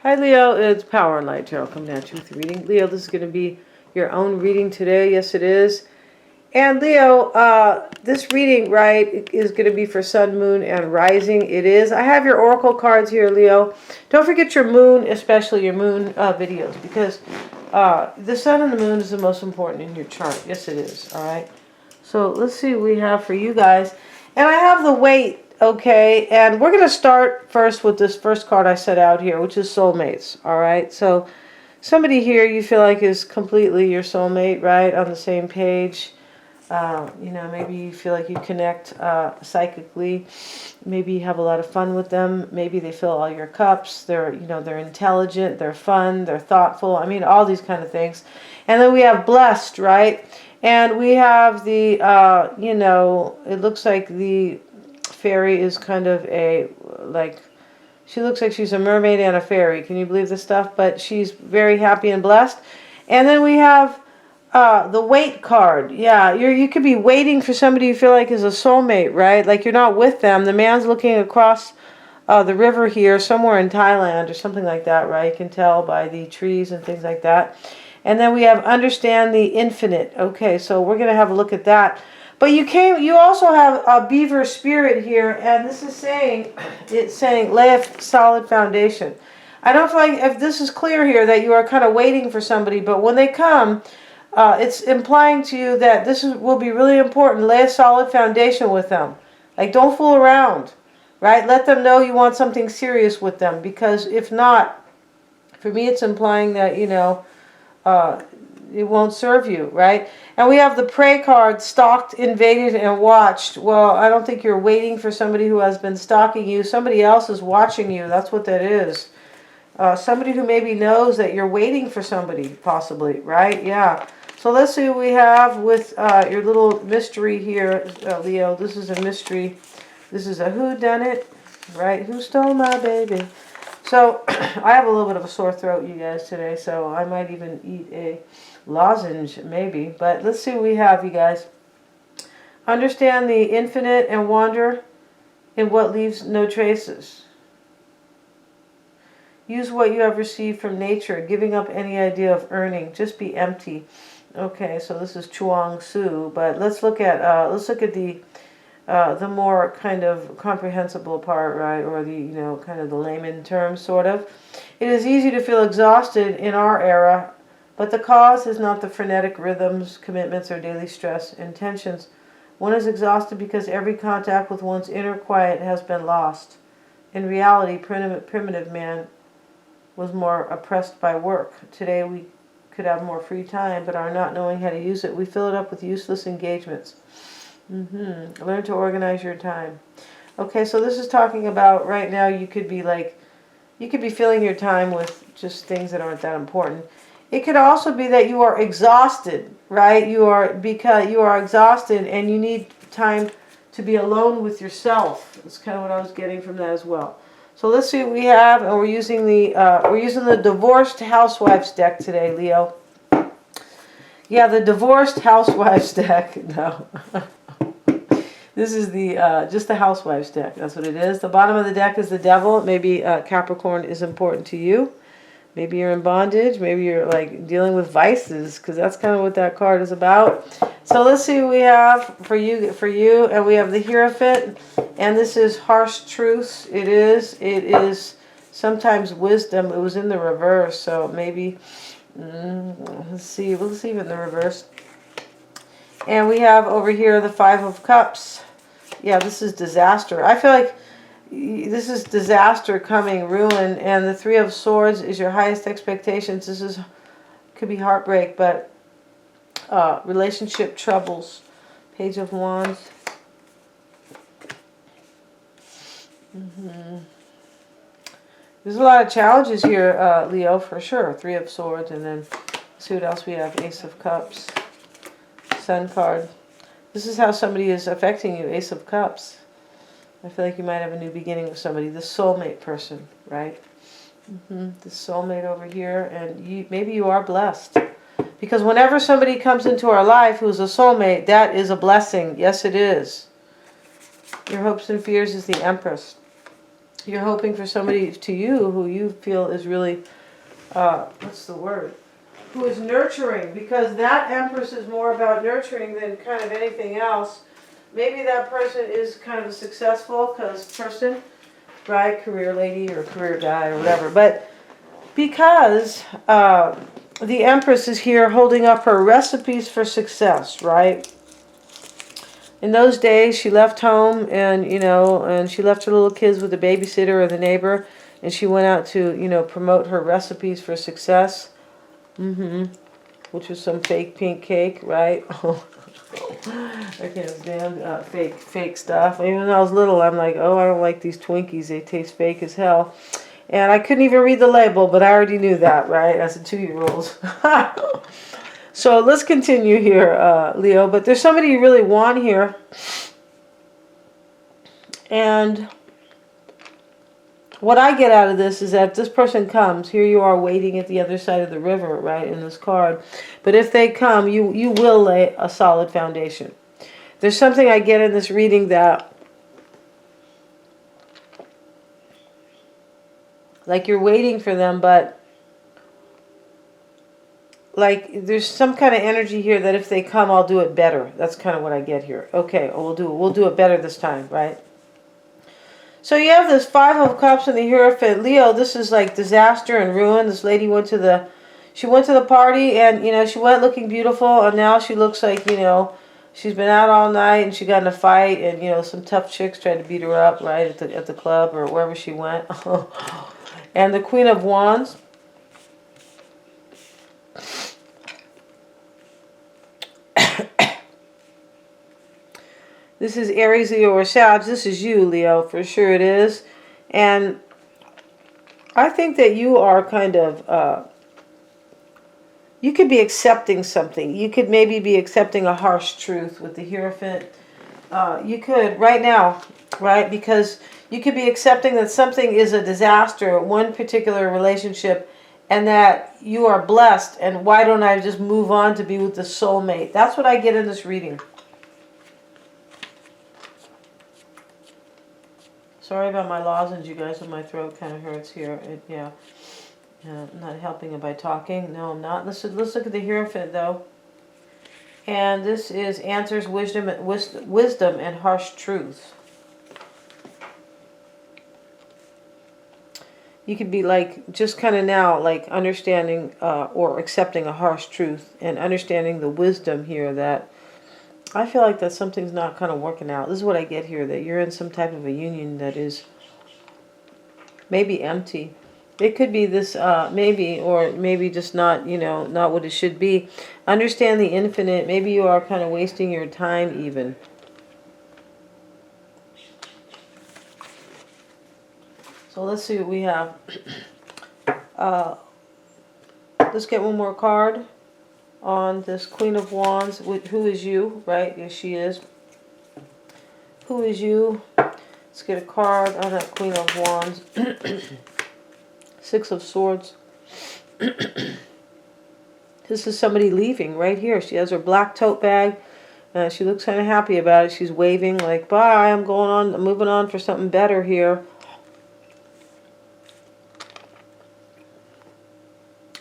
Hi Leo, it's Power and Light Tarot coming at you with your reading. Leo, this is going to be your own reading today. Yes, it is. And Leo, this reading, right, is going to be for Sun, Moon, and Rising. It is. I have your Oracle cards here, Leo. Don't forget your Moon, especially your Moon videos, because the Sun and the Moon is the most important in your chart. Yes, it is. All right. So let's see what we have for you guys. And I have the weight. Okay, and we're going to start first with this first card I set out here, which is Soulmates, all right? So somebody here you feel like is completely your soulmate, right, on the same page. Maybe you feel like you connect psychically. Maybe you have a lot of fun with them. Maybe they fill all your cups. They're intelligent, they're fun, they're thoughtful. I mean, all these kind of things. And then we have blessed, right? And we have the, it looks like the fairy is kind of she looks like she's a mermaid and a fairy. Can you believe this stuff? But she's very happy and blessed. And then we have the wait card. Yeah, you could be waiting for somebody you feel like is a soulmate, right? Like you're not with them. The man's looking across the river here, somewhere in Thailand or something like that, right? You can tell by the trees and things like that. And then we have understand the infinite. Okay, so we're going to have a look at that. But you also have a beaver spirit here, and this is saying, lay a solid foundation. I don't feel like, if this is clear here, that you are kind of waiting for somebody, but when they come, it's implying to you that will be really important. Lay a solid foundation with them. Like, don't fool around, right? Let them know you want something serious with them, because if not, for me it's implying that, it won't serve you, right? And we have the prey card, stalked, invaded, and watched. Well, I don't think you're waiting for somebody who has been stalking you. Somebody else is watching you. That's what that is. Somebody who maybe knows that you're waiting for somebody, possibly, right? Yeah. So let's see what we have with your little mystery here, Leo. This is a mystery. This is a whodunit, right? Who stole my baby? So I have a little bit of a sore throat, you guys, today, so I might even eat a lozenge, maybe. But let's see what we have, you guys. Understand the infinite and wander in what leaves no traces. Use what you have received from nature, giving up any idea of earning. Just be empty. Okay, so this is Chuang Tzu, but let's look at the more kind of comprehensible part, right, or the kind of the layman terms, sort of. It is easy to feel exhausted in our era, but the cause is not the frenetic rhythms, commitments, or daily stress and tensions. One is exhausted because every contact with one's inner quiet has been lost. In reality, primitive man was more oppressed by work. Today we could have more free time, but are not knowing how to use it. We fill it up with useless engagements. Learn to organize your time. Okay, so this is talking about right now you could be filling your time with just things that aren't that important. It could also be that you are exhausted, right? Because you are exhausted and you need time to be alone with yourself. That's kind of what I was getting from that as well. So let's see what we have, and we're using the Divorced Housewives deck today, Leo. Yeah, the Divorced Housewives deck. No. This is just the Housewives deck. That's what it is. The bottom of the deck is the Devil. Maybe Capricorn is important to you. Maybe you're in bondage. Maybe you're like dealing with vices, because that's kind of what that card is about. So let's see what we have for you. And we have the Hierophant. And this is harsh truths. It is sometimes wisdom. It was in the reverse. So maybe, let's see in the reverse. And we have over here the Five of Cups. Yeah, this is disaster. I feel like this is disaster coming, ruin. And the Three of Swords is your highest expectations. Could be heartbreak, but relationship troubles. Page of Wands. There's a lot of challenges here, Leo, for sure. Three of Swords, and then let's see what else we have. Ace of Cups. Sun card. This is how somebody is affecting you. Ace of Cups. I feel like you might have a new beginning with somebody. The soulmate person, right? The soulmate over here, and maybe you are blessed. Because whenever somebody comes into our life who's a soulmate, that is a blessing. Yes, it is. Your hopes and fears is the Empress. You're hoping for somebody to you who you feel is really, what's the word? Who is nurturing, because that Empress is more about nurturing than kind of anything else. Maybe that person is kind of successful person, right? Career lady or career guy or whatever. But because the Empress is here holding up her recipes for success, right? In those days, she left home and, and she left her little kids with the babysitter or the neighbor, and she went out to, promote her recipes for success. Which was some fake pink cake, right? I can't stand fake stuff. Even when I was little, I'm like, oh, I don't like these Twinkies. They taste fake as hell. And I couldn't even read the label, but I already knew that, right? As a 2-year-old. So let's continue here, Leo. But there's somebody you really want here. And what I get out of this is that if this person comes, here you are waiting at the other side of the river, right, in this card. But if they come, you will lay a solid foundation. There's something I get in this reading that, like, you're waiting for them, but, like, there's some kind of energy here that if they come, I'll do it better. That's kind of what I get here. Okay, we'll do it better this time, right? So you have this 5 of Cups and the Hierophant. Leo, this is like disaster and ruin. This lady went to the party and, she went looking beautiful, and now she looks like, she's been out all night and she got in a fight, and, some tough chicks tried to beat her up, right, at the club or wherever she went. And the Queen of Wands. This is Aries, Leo, or Sag. This is you, Leo, for sure it is. And I think that you are kind of, you could be accepting something. You could maybe be accepting a harsh truth with the Hierophant. You could, right now, right? Because you could be accepting that something is a disaster, one particular relationship, and that you are blessed. And why don't I just move on to be with the soulmate? That's what I get in this reading. Sorry about my lozenge, you guys, when my throat kind of hurts here. I'm not helping it by talking. No, I'm not. Let's look at the Hierophant, though. And this is answers, wisdom, and harsh truths. You could be like, just kind of now, like understanding or accepting a harsh truth and understanding the wisdom here that I feel like that something's not kind of working out. This is what I get here, that you're in some type of a union that is maybe empty. It could be this, maybe, or maybe just not, not what it should be. Understand the infinite. Maybe you are kind of wasting your time even. So let's see what we have. Let's get one more card on this Queen of Wands. Who is you, right? Yes, she is. Who is you? Let's get a card on that Queen of Wands. 6 of Swords. This is somebody leaving right here. She has her black tote bag. She looks kind of happy about it. She's waving like, bye, I'm going on, I'm moving on for something better here.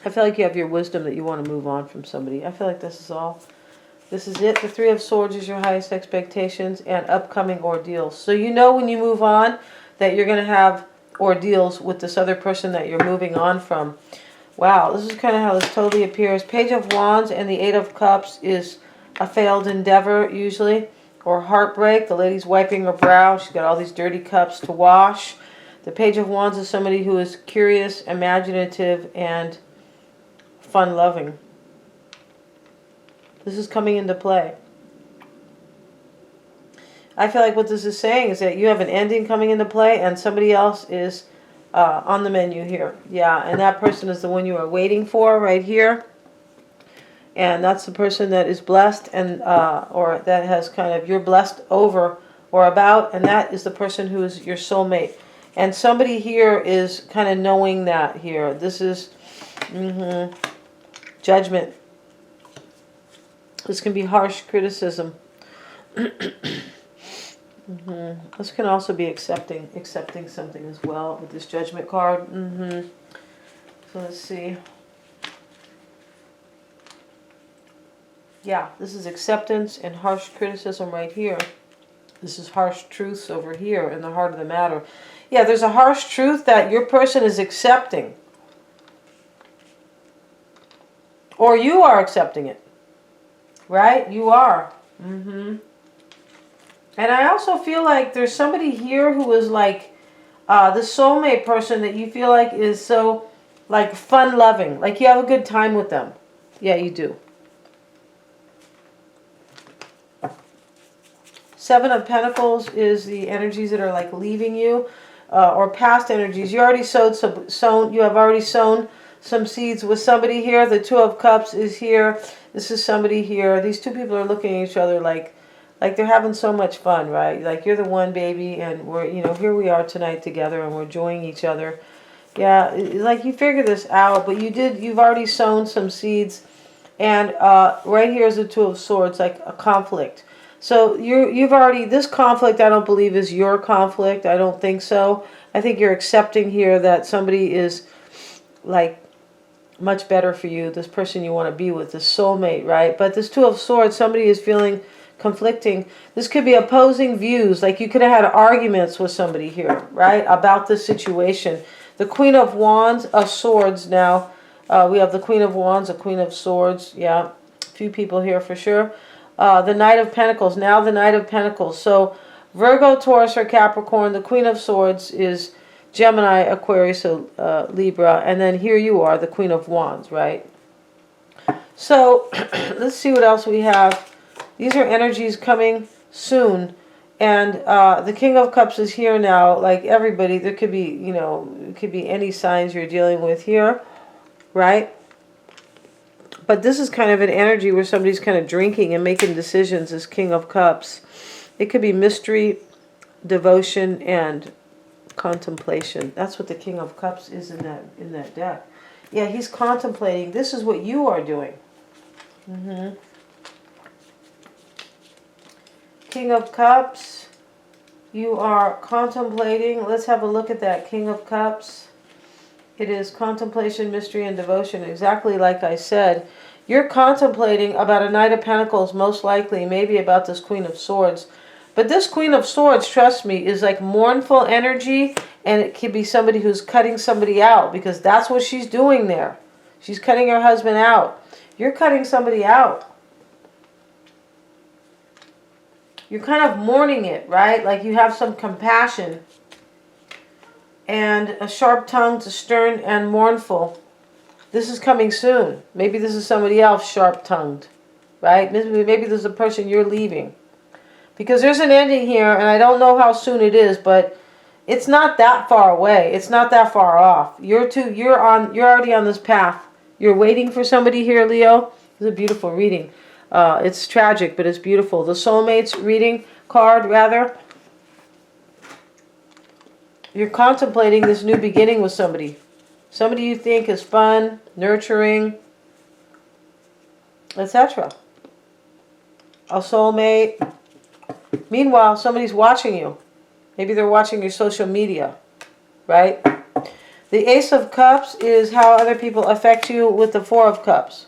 I feel like you have your wisdom that you want to move on from somebody. I feel like this is all. This is it. The 3 of Swords is your highest expectations and upcoming ordeals. So you know when you move on that you're going to have ordeals with this other person that you're moving on from. Wow, this is kind of how this totally appears. Page of Wands and the 8 of Cups is a failed endeavor usually, or heartbreak. The lady's wiping her brow. She's got all these dirty cups to wash. The Page of Wands is somebody who is curious, imaginative, and fun-loving. This is coming into play. I feel like what this is saying is that you have an ending coming into play and somebody else is on the menu here. Yeah, and that person is the one you are waiting for right here. And that's the person that is blessed and or that has kind of, you're blessed over or about, and that is the person who is your soulmate. And somebody here is kind of knowing that here. This is judgment. This can be harsh criticism. This can also be accepting something as well with this Judgment card. So let's see. Yeah, this is acceptance and harsh criticism right here. This is harsh truths over here in the heart of the matter. Yeah, there's a harsh truth that your person is accepting. Or you are accepting it. Right? You are. And I also feel like there's somebody here who is like the soulmate person that you feel like is so like fun-loving. Like you have a good time with them. Yeah, you do. Seven of Pentacles is the energies that are like leaving you, or past energies. You already you have already sown some seeds with somebody here. The Two of Cups is here. This is somebody here. These two people are looking at each other like they're having so much fun, right? Like you're the one, baby, and we're, here we are tonight together, and we're enjoying each other. Yeah, like you figure this out, but you've already sown some seeds, and right here is the Two of Swords, like a conflict. So you've already, this conflict I don't believe is your conflict. I don't think so. I think you're accepting here that somebody is like much better for you, this person you want to be with, this soulmate, right? But this Two of Swords, somebody is feeling conflicting. This could be opposing views, like you could have had arguments with somebody here, right, about this situation. The Queen of Wands, of Swords now. We have the Queen of Wands, the Queen of Swords. Yeah, a few people here for sure. The Knight of Pentacles, now the Knight of Pentacles. So Virgo, Taurus, or Capricorn. The Queen of Swords is Gemini, Aquarius, so Libra. And then here you are, the Queen of Wands, right? So let's see what else we have. These are energies coming soon. And the King of Cups is here now. Like everybody, there could be, it could be any signs you're dealing with here, right? But this is kind of an energy where somebody's kind of drinking and making decisions, as King of Cups. It could be mystery, devotion, and contemplation. That's what the King of Cups is in that deck. Yeah, he's contemplating. This is what you are doing. King of Cups, you are contemplating. Let's have a look at that King of Cups. It is contemplation, mystery, and devotion. Exactly like I said. You're contemplating about a Knight of Pentacles, most likely, maybe about this Queen of Swords. But this Queen of Swords, trust me, is like mournful energy, and it could be somebody who's cutting somebody out, because that's what she's doing there. She's cutting her husband out. You're cutting somebody out. You're kind of mourning it, right? Like you have some compassion. And a sharp tongue to stern and mournful. This is coming soon. Maybe this is somebody else sharp-tongued, right? Maybe this is a person you're leaving. Because there's an ending here, and I don't know how soon it is, but it's not that far away. It's not that far off. You're already on this path. You're waiting for somebody here, Leo. This is a beautiful reading. It's tragic, but it's beautiful. The Soulmates reading card, rather. You're contemplating this new beginning with somebody. Somebody you think is fun, nurturing, etc. A soulmate. Meanwhile, somebody's watching you. Maybe they're watching your social media, right? The Ace of Cups is how other people affect you with the Four of Cups.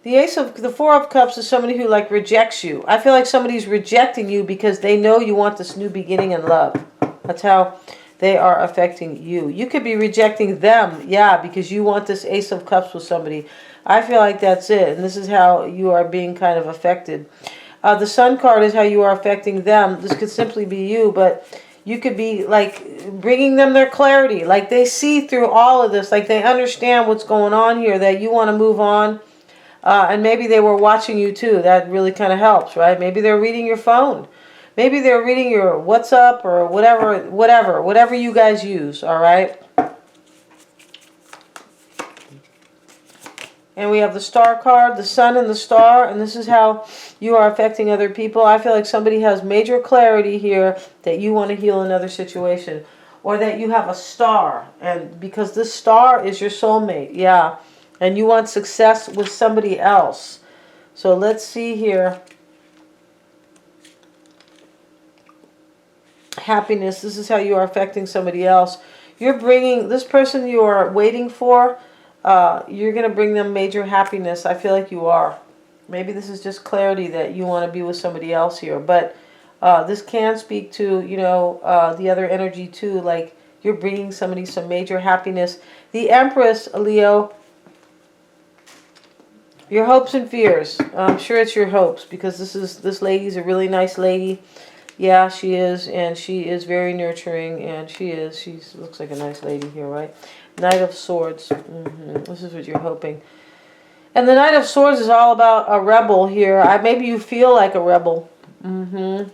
The Four of Cups is somebody who like rejects you. I feel like somebody's rejecting you because they know you want this new beginning in love. That's how they are affecting you. You could be rejecting them, yeah, because you want this Ace of Cups with somebody. I feel like that's it, and this is how you are being kind of affected. The Sun card is how you are affecting them. This could simply be you, but you could be like bringing them their clarity. Like they see through all of this, like they understand what's going on here, that you want to move on. And maybe they were watching you too. That really kind of helps, right? Maybe they're reading your phone. Maybe they're reading your WhatsApp or whatever you guys use, all right? And we have the Star card, the Sun and the Star, and this is how you are affecting other people. I feel like somebody has major clarity here that you want to heal another situation, or that you have a star, and because this star is your soulmate, yeah. And you want success with somebody else. So let's see here. Happiness. This is how you are affecting somebody else. You're bringing this person you are waiting for. You're going to bring them major happiness. I feel like you are. Maybe this is just clarity that you want to be with somebody else here. But this can speak to, you know, the other energy too. Like you're bringing somebody some major happiness. The Empress, Leo. Your hopes and fears. I'm sure it's your hopes because this lady's a really nice lady. Yeah, she is, and she is very nurturing, and she looks like a nice lady here, right? Knight of Swords. This is what you're hoping. And the Knight of Swords is all about a rebel here. Maybe you feel like a rebel. Maybe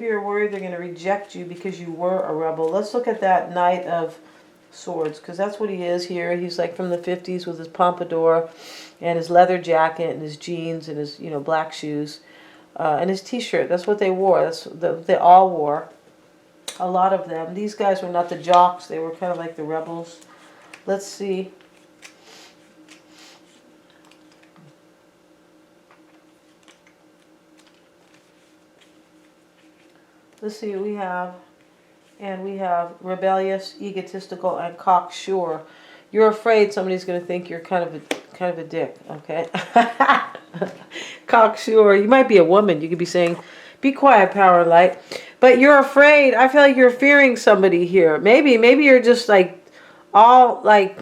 you're worried they're going to reject you because you were a rebel. Let's look at that Knight of Swords, because that's what he is here. He's like from the 50s with his pompadour and his leather jacket and his jeans and his, you know, black shoes and his t-shirt. That's what they wore. They all wore. A lot of them. These guys were not the jocks. They were kind of like the rebels. Let's see. Let's see what we have. And we have rebellious, egotistical, and cocksure. You're afraid somebody's going to think you're kind of a dick, okay? Cocksure. You might be a woman. You could be saying, be quiet, power and light. But you're afraid. I feel like you're fearing somebody here. Maybe you're just like all like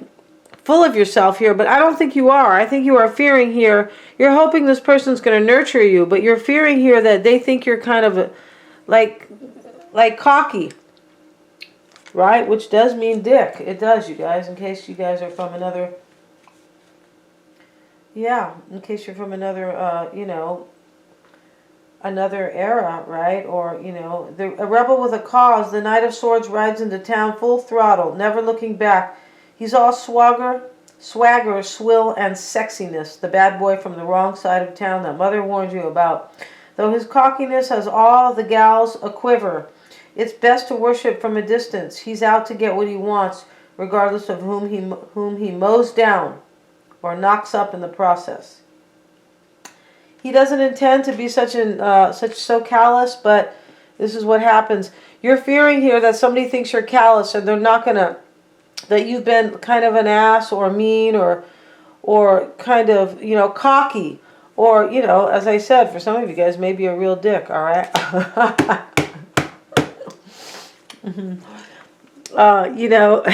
full of yourself here, but I don't think you are. I think you are fearing here. You're hoping this person's going to nurture you, but you're fearing here that they think you're kind of like cocky. Right? Which does mean dick. It does, you guys, in case you guys are from another... Yeah, in case you're from another, you know, another era, right? Or, you know, a rebel with a cause. The Knight of Swords rides into town full throttle, never looking back. He's all swagger, swill, and sexiness. The bad boy from the wrong side of town that Mother warned you about. Though his cockiness has all the gals a-quiver. It's best to worship from a distance. He's out to get what he wants, regardless of whom he mows down or knocks up in the process. He doesn't intend to be so callous, but this is what happens. You're fearing here that somebody thinks you're callous, and they're not gonna, that you've been kind of an ass or mean or kind of, you know, cocky, or, you know, as I said, for some of you guys, maybe a real dick. All right. You know,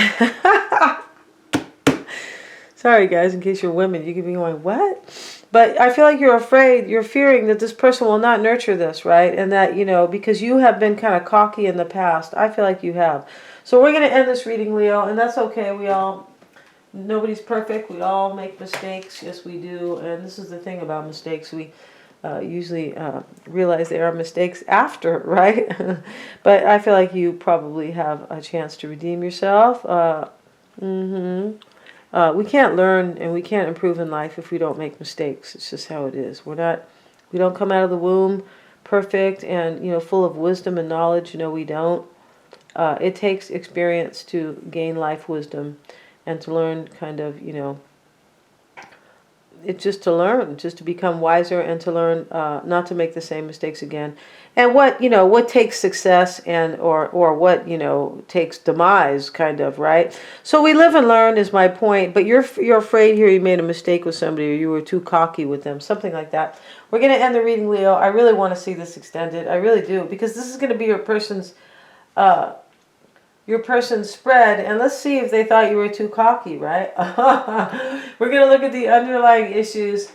sorry guys, in case you're women, you could be going, what? But I feel like you're afraid, you're fearing that this person will not nurture this, right? And that, you know, because you have been kind of cocky in the past. I feel like you have. So we're going to end this reading, Leo, and that's okay. Nobody's perfect. We all make mistakes. Yes, we do. And this is the thing about mistakes. We usually realize they are mistakes after, right? But I feel like you probably have a chance to redeem yourself. We can't learn and we can't improve in life if we don't make mistakes. It's just how it is. We don't come out of the womb perfect and, you know, full of wisdom and knowledge. No, we don't. It takes experience to gain life wisdom and to learn kind of, you know, it's just to learn, just to become wiser and to learn not to make the same mistakes again. And what takes success and or what, you know, takes demise, kind of, right? So we live and learn is my point, but you're afraid here you made a mistake with somebody or you were too cocky with them, something like that. We're going to end the reading, Leo. I really want to see this extended. I really do, because this is going to be your person's spread, and let's see if they thought you were too cocky, right? We're going to look at the underlying issues,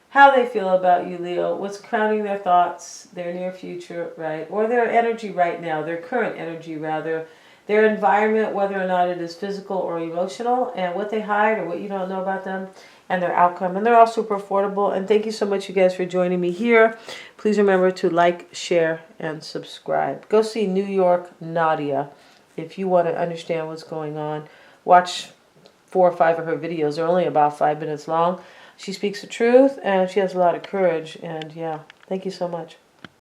how they feel about you, Leo, what's crowding their thoughts, their near future, right? Or their energy right now, their current energy, rather. Their environment, whether or not it is physical or emotional, and what they hide or what you don't know about them, and their outcome. And they're all super affordable. And thank you so much, you guys, for joining me here. Please remember to like, share, and subscribe. Go see New York Nadia. If you want to understand what's going on, watch 4 or 5 of her videos. They're only about 5 minutes long. She speaks the truth, and she has a lot of courage. And yeah, thank you so much.